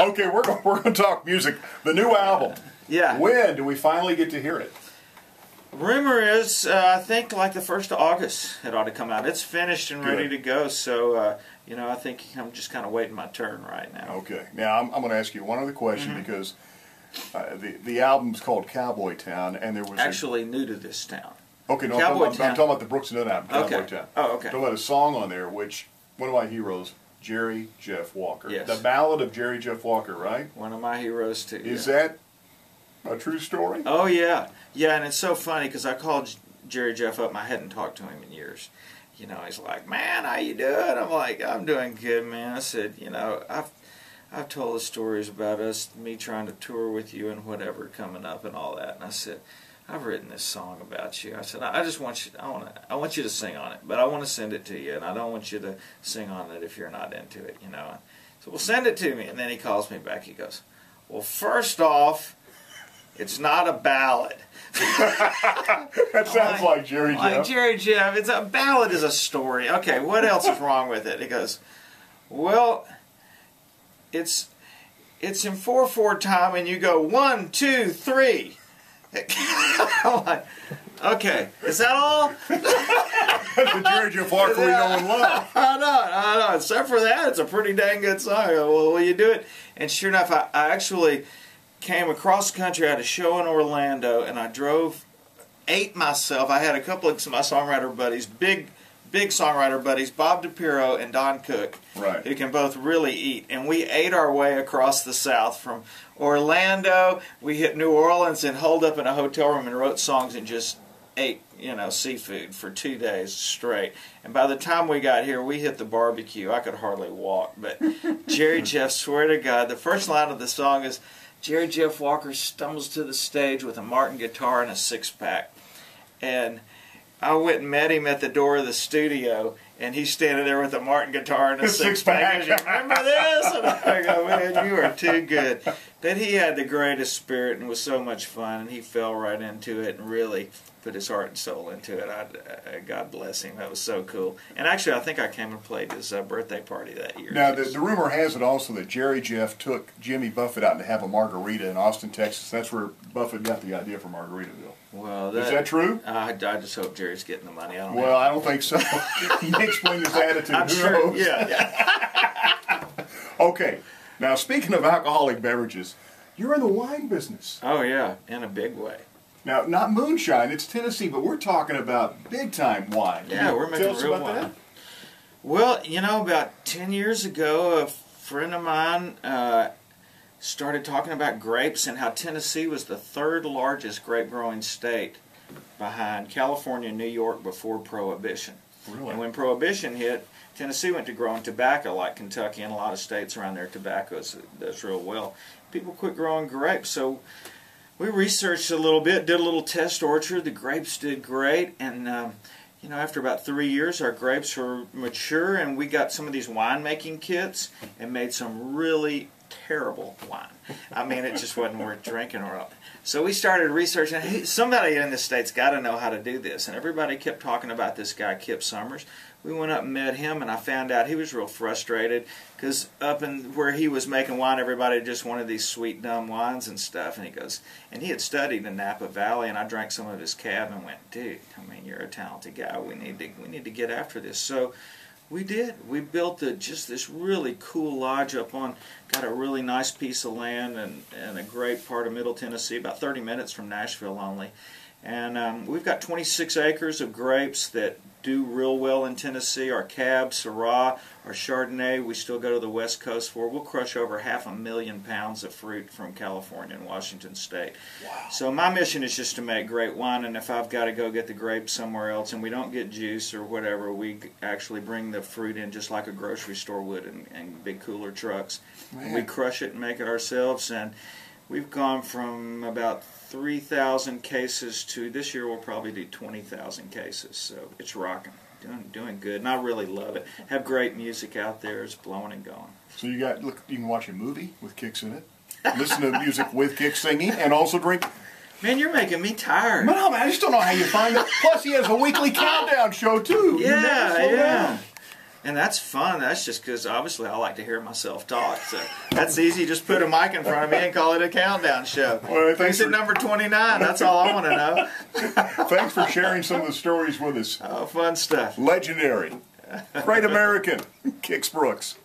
Okay, we're going to talk music. The new album. Yeah. When do we finally get to hear it? Rumor is, I think like the 1st of August it ought to come out. It's finished and ready to go, so, you know, I think I'm just kind of waiting my turn right now. Okay. Now, I'm going to ask you one other question because the album's called Cowboy Town, and there was... Actually new to this town. Okay, no, I'm talking about the Brooks and Dunn album, Cowboy Town. Oh, okay. I'm talking about a song on there, which, one of my heroes, Jerry Jeff Walker. Yes. The Ballad of Jerry Jeff Walker, right? One of my heroes, too. Is that a true story? Oh, yeah. Yeah, and it's so funny because I called Jerry Jeff up and I hadn't talked to him in years. You know, he's like, man, how you doing? I'm like, I'm doing good, man. I said, you know, I've told the stories about me trying to tour with you and whatever coming up and all that. And I said, I've written this song about you. I said, I just want you, I want you to sing on it, but I want to send it to you, and I don't want you to sing on it if you're not into it, you know. So, well, send it to me. And then he calls me back. He goes, well, first off, it's not a ballad. That sounds like Jerry Jeff. Like Jerry Jeff. It's a ballad is a story. Okay, what else is wrong with it? He goes, well, it's in 4/4 time, and you go 1, 2, 3. I'm like, okay, is that all? That's the Jerry Jeff Walker we know and love. I know. Except for that, it's a pretty dang good song. I go, well, will you do it? And sure enough, I actually came across the country. I had a show in Orlando, and I ate myself. I had a couple of my songwriter buddies, big songwriter buddies, Bob DePiro and Don Cook, right, who can both really eat. And we ate our way across the South from Orlando. We hit New Orleans and holed up in a hotel room and wrote songs and just ate, you know, seafood for 2 days straight. And by the time we got here, we hit the barbecue. I could hardly walk. But Jerry Jeff, swear to God, the first line of the song is, Jerry Jeff Walker stumbles to the stage with a Martin guitar and a 6-pack. And I went and met him at the door of the studio, and he's standing there with a Martin guitar and a 6-pack. Remember this? And I go, man, you are too good. But he had the greatest spirit and was so much fun, and he fell right into it and really put his heart and soul into it. God bless him. That was so cool. And actually, I think I came and played his birthday party that year. Now, the rumor has it also that Jerry Jeff took Jimmy Buffett out to have a margarita in Austin, Texas. That's where Buffett got the idea for Margaritaville. Well, is that true? I just hope Jerry's getting the money. I don't think so. He may explain his attitude. I'm sure. Yeah. Okay. Now, speaking of alcoholic beverages, you're in the wine business. Oh, yeah, in a big way. Now, not moonshine, it's Tennessee, but we're talking about big-time wine. Yeah, we're making real wine. That? Well, you know, about 10 years ago, a friend of mine started talking about grapes and how Tennessee was the 3rd largest grape-growing state behind California and New York before Prohibition. Really? And when Prohibition hit, Tennessee went to growing tobacco like Kentucky and a lot of states around there. Tobacco does real well. People quit growing grapes, so we researched a little bit, did a little test orchard. The grapes did great, and you know, after about 3 years, our grapes were mature, and we got some of these winemaking kits and made some really terrible wine. I mean, it just wasn't worth drinking. So we started researching. Hey, somebody in the States got to know how to do this, and everybody kept talking about this guy, Kip Summers. We went up and met him, and I found out he was real frustrated because up in where he was making wine, everybody just wanted these sweet, dumb wines and stuff. And he goes, and he had studied in Napa Valley, and I drank some of his cab and went, dude, I mean, you're a talented guy. We need to get after this. So we did. We built just this really cool lodge up on, got a really nice piece of land and a great part of Middle Tennessee, about 30 minutes from Nashville only. And we've got 26 acres of grapes that do real well in Tennessee. Our Cab, Syrah, our Chardonnay, we still go to the West Coast for. We'll crush over 500,000 pounds of fruit from California and Washington State. Wow. So my mission is just to make great wine, and if I've got to go get the grapes somewhere else and we don't get juice or whatever, we actually bring the fruit in just like a grocery store would in big cooler trucks. And we crush it and make it ourselves, and we've gone from about 3,000 cases to this year we'll probably do 20,000 cases. So it's rocking, doing good, and I really love it. Have great music out there. It's blowing and going. So you can watch a movie with Kix in it, listen to music with Kix singing, and also drink. Man, you're making me tired. No, man, I just don't know how you find it. Plus, he has a weekly countdown show too. Yeah, yeah. And that's fun. That's just because obviously I like to hear myself talk. So that's easy. Just put a mic in front of me and call it a countdown show. Well, Who's at number 29? That's all I want to know. Thanks for sharing some of the stories with us. Oh, fun stuff. Legendary. Great American. Kix Brooks.